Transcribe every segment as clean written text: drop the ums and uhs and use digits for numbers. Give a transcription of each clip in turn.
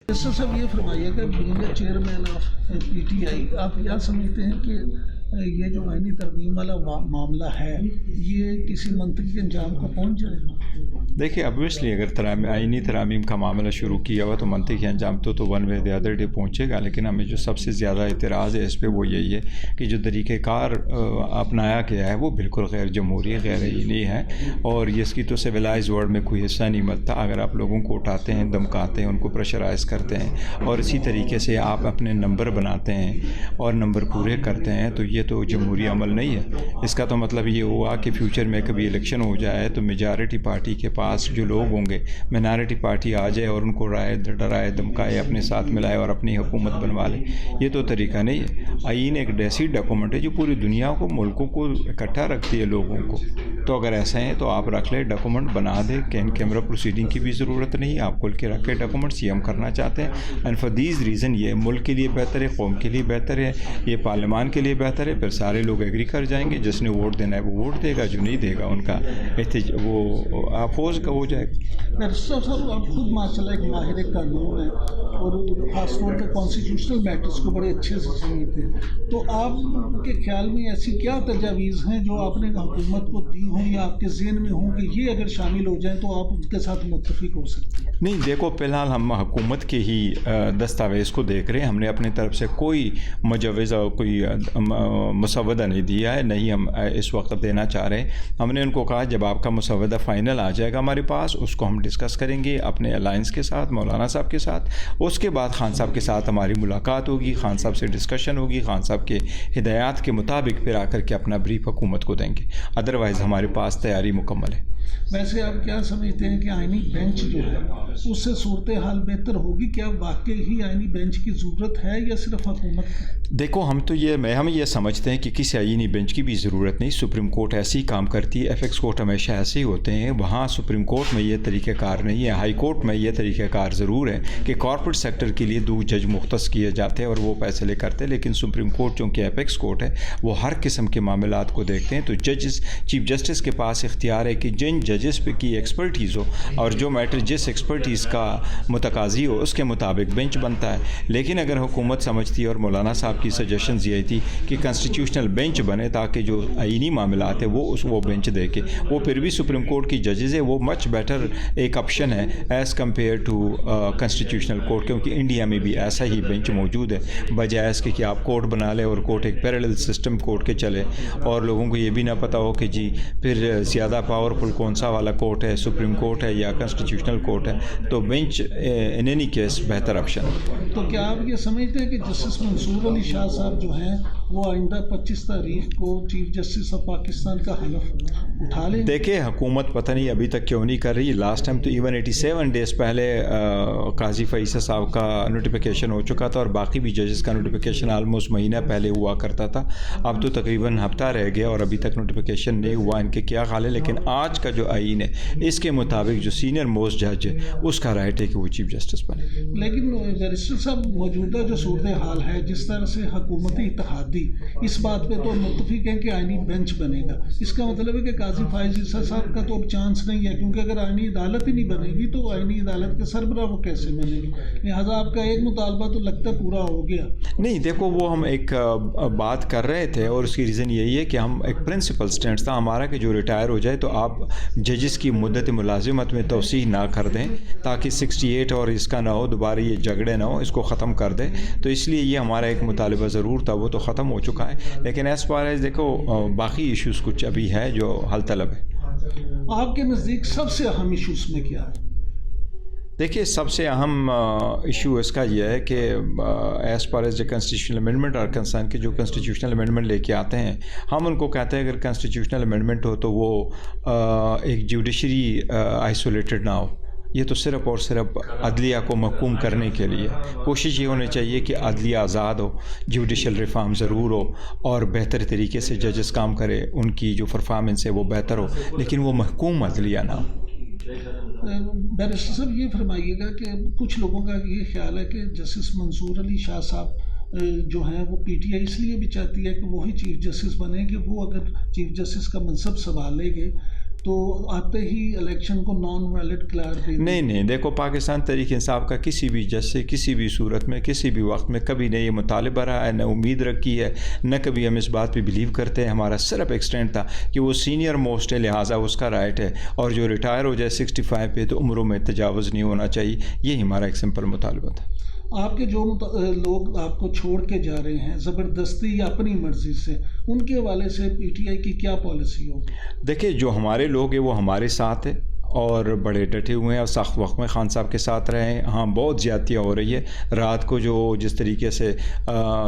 Minister साहब ये फरमाइए कि बीइंग चेयरमैन ऑफ पीटीआई आप क्या समझते हैं कि ये जो आईनी तरमीम वाला मामला है ये किसी मंतकी के अंजाम को पहुंच जाएगा? देखिए, ऑब्वियसली अगर आइनी तरामीम का मामला शुरू किया हुआ तो मंतकी अंजाम तो one way the other day पहुँचेगा। लेकिन हमें जो सबसे ज़्यादा एतराज़ है इस पर वो यही है कि जो तरीक़ेकार अपनाया गया है वो बिल्कुल गैर जमहूरी, गैर आइनी है और इसकी तो सिविलाइज वर्ल्ड में कोई हिस्सा नहीं बनता। अगर आप लोगों को उठाते हैं, धमकाते हैं, उनको प्रेशराइज़ करते हैं और इसी तरीके से आप अपने नंबर बनाते हैं और नंबर पूरे करते हैं तो ये तो जमहूरी अमल नहीं है। इसका तो मतलब ये हुआ कि फ्यूचर में कभी इलेक्शन हो जाए तो मेजॉरिटी पार्टी के पास जो लोग होंगे, माइनॉरिटी पार्टी आ जाए और उनको डराए धमकाए, अपने साथ मिलाए और अपनी हुकूमत बनवा ले। ये तो तरीका नहीं है। आईन एक ऐसी डॉक्यूमेंट है जो पूरी दुनिया को, मुल्कों को इकट्ठा रखती है, लोगों को। तो अगर ऐसा है तो आप रख ले, डॉक्यूमेंट बना दे, कैमरा प्रोसीडिंग की भी ज़रूरत नहीं है। आप खुल के रख के डॉक्यूमेंट्स ये हम करना चाहते हैं एंड फॉर दीज रीज़न ये मुल्क के लिए बेहतर है, कौम के लिए बेहतर है, ये पार्लियामान के लिए बेहतर है। फिर सारे लोग एग्री कर जाएंगे, जिसने वोट देना है वो वोट देगा, जो नहीं देगा उनका वो अपोज का हो जाएगा। बैरिस्टर साहब आप खुद माशाल्लाह एक माहिर कानून है और ख़ास तौर पर कॉन्स्टिट्यूशनल मैटर्स को बड़े अच्छे से समझते हैं, तो आपके ख्याल में ऐसी क्या तजावीज़ हैं जो आपने हुकूमत को दी हों या आपके ज़हन में हों कि ये अगर शामिल हो जाएं तो आप उनके साथ मुत्तफिक हो सकते हैं? नहीं, देखो, फ़िलहाल हम हुकूमत के ही दस्तावेज़ को देख रहे हैं। हमने अपनी तरफ से कोई मुजवज़ और कोई मुसवदा नहीं दिया है, नहीं हम इस वक्त देना चाह रहे हैं। हमने उनको कहा जब आपका मुसवदा फ़ाइनल आ जाएगा हमारे पास, उसको हम डिस्कस करेंगे अपने अलायंस के साथ, मौलाना साहब के साथ। उसके बाद खान साहब के साथ हमारी मुलाकात होगी, खान साहब से डिस्कशन होगी, खान साहब के हिदायत के मुताबिक फिर आकर के अपना ब्रीफ हुकूमत को देंगे। अदरवाइज़ हमारे पास तैयारी मुकम्मल है। वैसे आप क्या समझते हैं कि आईनी बेंच जो है उससे सूरत हाल बेहतर होगी? क्या वाकई ही आईनी बेंच की ज़रूरत है या सिर्फ हुकूमत? देखो, हम ये समझते हैं कि किसी आईनी बेंच की भी ज़रूरत नहीं। सुप्रीम कोर्ट ऐसे ही काम करती है, एपेक्स कोर्ट हमेशा ऐसे ही होते हैं। वहाँ सुप्रीम कोर्ट में ये तरीक़ाकार नहीं है। हाई कोर्ट में ये तरीक़ाकार ज़रूर है कि कॉर्पोरेट सेक्टर के लिए 2 जज मुख्तस किए जाते हैं और वो फैसले करते हैं। लेकिन सुप्रीम कोर्ट चूँकि एपेक्स कोर्ट है, वो हर किस्म के मामलात को देखते हैं। तो जजेस, चीफ जस्टिस के पास इख्तियार है कि जिन जजेस पे की एक्सपर्टीज़ हो और जो मैटर जिस एक्सपर्टीज़ का मुतकाज़ी हो उसके मुताबिक बेंच बनता है। लेकिन अगर हुकूमत समझती है, और मौलाना साहब की सजेशंस ये थी कि कॉन्स्टिट्यूशनल बेंच बने ताकि जो आईनी मामलात है वो बेंच दे के, वो फिर भी सुप्रीम कोर्ट की जजेस है, वो मच बेटर एक ऑप्शन है as compare to constitutional court, क्योंकि इंडिया में भी ऐसा ही बेंच मौजूद है। बजाय इसके कि आप कोर्ट बना लें और कोर्ट एक पैरेलल सिस्टम कोर्ट के चले और लोगों को ये भी ना पता हो कि जी फिर ज़्यादा पावरफुल कौन सा वाला कोर्ट है, सुप्रीम कोर्ट है या कॉन्स्टिट्यूशनल कोर्ट है। तो बेंच इन एनी केस बेहतर ऑप्शन है। तो क्या आप ये समझते हैं कि जस्टिस मंसूर अली शाह साहब जो हैं वो आइंदा 25 तारीख को चीफ जस्टिस ऑफ पाकिस्तान का हलफ उठा लें? देखिए, हुकूमत पता नहीं अभी तक क्यों नहीं कर रही। लास्ट टाइम तो इवन 87 डेज़ पहले काजी फैसल साहब का नोटिफिकेशन हो चुका था और बाकी भी जजेस का नोटिफिकेशन आलमोस्ट महीना पहले हुआ करता था। अब तो तकरीबन हफ्ता रह गया और अभी तक नोटिफिकेशन नहीं हुआ। इनके क्या ख्याल है? लेकिन आज का जो आईन है इसके मुताबिक जो सीनियर मोस्ट जज है उसका राइट है कि वो चीफ जस्टिस बने। लेकिन बैरिस्टर साहब, मौजूदा जो सूरत हाल है, जिस तरह से हुकूमती इत्तेहादी इस बात पे तो मुत्तफिक है कि आईनी बेंच बनेगा, इसका मतलब है कि काजी फायज ईसा साहब का तो अब चांस नहीं है, क्योंकि अगर आईनी अदालत ही नहीं बनेगी तो आईनी अदालत के सरबराह वो कैसे बनेगी? लिहाजा आपका एक मुतालबा तो लगता पूरा हो गया। नहीं, देखो, वो हम एक बात कर रहे थे और उसकी रीज़न यही है कि हम एक प्रिंसिपल स्टैंड था हमारा कि जो रिटायर हो जाए तो आप जजेस की मुद्दत मुलाजिमत में तोसीह ना कर दें ताकि 68 और इसका ना हो, दोबारा ये झगड़े ना हो, इसको ख़त्म कर दें। तो इसलिए ये हमारा एक मुतालबा ज़रूर था, वो तो ख़त्म हो चुका है। लेकिन एज़ फार एज़ देखो बाकी इश्यूज़ कुछ अभी है जो हल तलब है। आपके नज़दीक सबसे अहम इशूज़ में क्या है? देखिए, सबसे अहम इशू इसका यह है कि as per as constitutional amendment और कंसर्न के जो कॉन्स्टिट्यूशनल अमेंडमेंट लेके आते हैं, हम उनको कहते हैं अगर कॉन्स्टिट्यूशनल अमेंडमेंट हो तो वो एक जुडिशरी आइसोलेटेड ना हो। ये तो सिर्फ़ और सिर्फ अदलिया को महकूम करने के लिए कोशिश ये होनी चाहिए कि अदलिया आज़ाद हो, जुडिशल रिफॉर्म ज़रूर हो और बेहतर तरीके से जजेस काम करें, उनकी जो परफॉर्मेंस है वो बेहतर हो, लेकिन वो महकूम अदलिया ना हो। बैरिस्टर साहब, ये फरमाइएगा कि कुछ लोगों का ये ख्याल है कि जस्टिस मंसूर अली शाह साहब जो हैं वो पीटीआई इसलिए भी चाहती है कि वही चीफ जस्टिस बने कि वो अगर चीफ जस्टिस का मनसब संभालेंगे तो تو آتے ہی الیکشن کو نان ویلڈ قرار دے دیں؟ نہیں دیکھو، پاکستان تحریک انصاف کا کسی بھی جج سے کسی بھی صورت میں کسی بھی وقت میں کبھی نہ یہ مطالبہ رہا ہے، نہ امید رکھی ہے، نہ کبھی ہم اس بات پہ بلیو کرتے ہیں. ہمارا صرف ایک اسٹینڈ تھا کہ وہ سینئر موسٹ ہے، لہٰذا اس کا رائٹ ہے، اور جو ریٹائر ہو جائے 65 پہ تو عمروں میں تجاوز نہیں ہونا چاہیے. یہی ہمارا ایک سمپل مطالبہ تھا. آپ کے جو لوگ آپ کو چھوڑ کے جا رہے ہیں زبردستی یا اپنی مرضی سے، ان کے حوالے سے پی ٹی آئی کی کیا پالیسی ہوگی؟ دیکھیں، جو ہمارے لوگ ہیں وہ ہمارے ساتھ ہیں اور بڑے ڈٹے ہوئے ہیں اور سخت وقت میں خان صاحب کے ساتھ رہے ہیں. ہاں، بہت زیادتیاں ہو رہی ہے. رات کو جو جس طریقے سے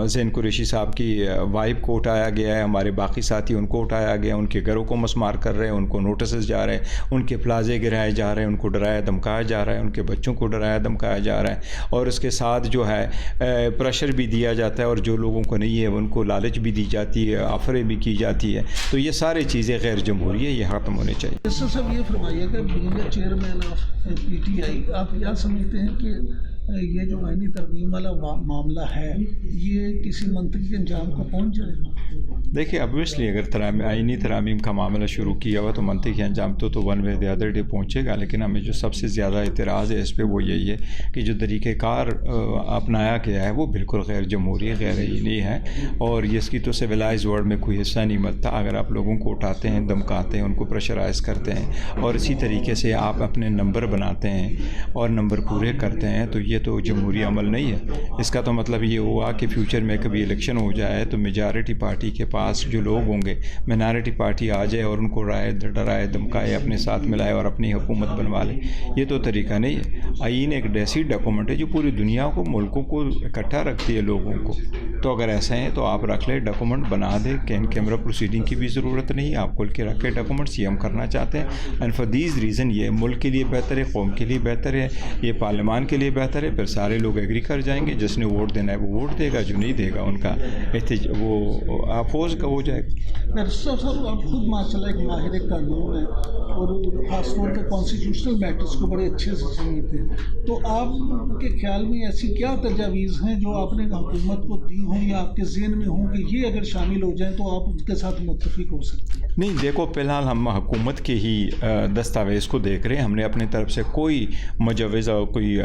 زین قریشی صاحب کی وائف کو اٹھایا گیا ہے، ہمارے باقی ساتھی ان کو اٹھایا گیا، ان کے گھروں کو مسمار کر رہے ہیں، ان کو نوٹسز جا رہے ہیں، ان کے پلازے گرائے جا رہے ہیں، ان کو ڈرایا دھمکایا جا رہا ہے، ان کے بچوں کو ڈرایا دھمکایا جا رہا ہے، اور اس کے ساتھ جو ہے پریشر بھی دیا جاتا ہے، اور جو لوگوں کو نہیں ہے ان کو لالچ بھی دی جاتی ہے، آفریں بھی کی جاتی ہے. تو یہ ساری چیزیں غیر جمہوری ہے، یہ ختم ہونے چاہیے. اس سے سب یہ فرمائیے کہ being chairman of P T I, آپ کیا سمجھتے ہیں کہ یہ جو آئینی ترمیم والا معاملہ ہے یہ کسی منطقی انجام کو پہنچ جائے گا؟ دیکھیے، obviously اگر آئینی ترامیم کا معاملہ شروع کیا ہوا تو منطقی انجام تو one way the other day پہنچے گا، لیکن ہمیں جو سب سے زیادہ اعتراض ہے اس پہ وہ یہی ہے کہ جو طریقہ کار اپنایا گیا ہے وہ بالکل غیر جمہوری، غیر آئینی ہے، اور اس کی تو سویلائز ورلڈ میں کوئی حصہ نہیں بنتا. اگر آپ لوگوں کو اٹھاتے ہیں، دمکاتے ہیں، ان کو پریشرائز کرتے ہیں، اور اسی طریقے سے آپ اپنے نمبر بناتے ہیں اور نمبر پورے کرتے ہیں، تو یہ تو جمہوری عمل نہیں ہے. اس کا تو مطلب یہ ہوا کہ فیوچر میں کبھی الیکشن ہو جائے تو میجارٹی پارٹی کے پاس جو لوگ ہوں گے، مائنارٹی پارٹی آ جائے اور ان کو ڈرائے دمکائے، اپنے ساتھ ملائے اور اپنی حکومت بنوا لے. یہ تو طریقہ نہیں ہے. آئین ایک ایسی ڈاکومنٹ ہے جو پوری دنیا کو، ملکوں کو اکٹھا رکھتی ہے، لوگوں کو. تو اگر ایسا ہے تو آپ رکھ لیں، ڈاکومنٹ بنا دیں. کیمرہ پروسیڈنگ کی بھی ضرورت نہیں ہے، آپ کھل کے رکھ کے ڈاکومنٹس یہ ہم کرنا چاہتے ہیں. اینڈ فار دیز ریزن یہ ملک کے لیے بہتر ہے، قوم کے لیے بہتر ہے، یہ پارلیمان کے لیے بہتر ہے. پھر سارے لوگ ایگری کر جائیں گے، جس نے ووٹ دینا ہے وہ ووٹ دے گا، جو نہیں دے گا ان کا وہ اپوز کا ہو جائے گا. رسول صاحب، آپ خود ماشاء اللہ ایک ماہر قانون ہیں اور خاص طور پہ کانسٹیٹیوشنل میٹرز کو بڑے اچھے سے سمجھتے ہیں، تو آپ کے خیال میں ایسی کیا تجاویز ہیں جو آپ نے حکومت کو دی ہوں یا آپ کے ذہن میں ہوں کہ یہ اگر شامل ہو جائیں تو آپ ان کے ساتھ متفق ہو سکتے ہیں؟ نہیں، دیکھو، فی الحال ہم حکومت کے ہی دستاویز کو دیکھ رہے ہیں. ہم نے اپنے طرف سے کوئی مجوز اور کوئی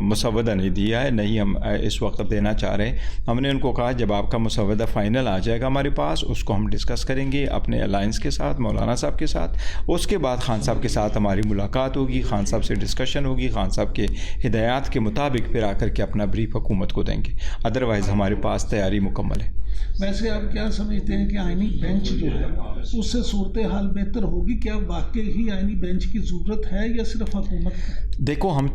مسودہ نہیں دیا ہے، نہیں ہم اس وقت دینا چاہ رہے ہیں. ہم نے ان کو کہا جب آپ کا مسودہ فائنل آ جائے گا ہمارے پاس، اس کو ہم ڈسکس کریں گے اپنے الائنس کے ساتھ، مولانا صاحب کے ساتھ. اس کے بعد خان صاحب کے ساتھ ہماری ملاقات ہوگی، خان صاحب سے ڈسکشن ہوگی، خان صاحب کے ہدایات کے مطابق پھر آ کر کے اپنا بریف حکومت کو دیں گے. ادروائز ہمارے پاس تیاری مکمل ہے. ویسے آپ کیا سمجھتے ہیں کہ آئینی بینچ جو ہے اس سے صورتحال بہتر ہوگی؟ کیا واقعی ہی آئینی بینچ کی ضرورت ہے یا صرف حکومت کا؟ دیکھو، ہم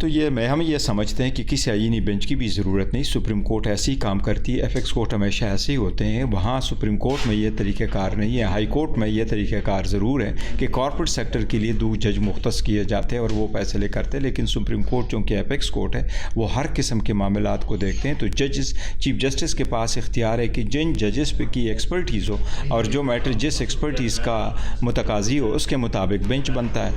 یہ سمجھتے ہیں کہ کسی آئینی بینچ کی بھی ضرورت نہیں. سپریم کورٹ ایسے ہی کام کرتی ہے، ایپیکس کورٹ ہمیشہ ایسے ہی ہوتے ہیں. وہاں سپریم کورٹ میں یہ طریقہ کار نہیں ہے. ہائی کورٹ میں یہ طریقہ کار ضرور ہے کہ کارپوریٹ سیکٹر کے لیے 2 جج مختص کیے جاتے ہیں اور وہ فیصلے کرتے ہیں، لیکن سپریم کورٹ چونکہ ایپیکس کورٹ ہے وہ ہر قسم کے معاملات کو دیکھتے ہیں. تو چیف جسٹس کے پاس اختیار ہے کہ جن ججز پہ کی ایکسپرٹیز ہو اور جو میٹر جس ایکسپرٹیز کا متقاضی ہو اس کے مطابق بینچ بنتا ہے.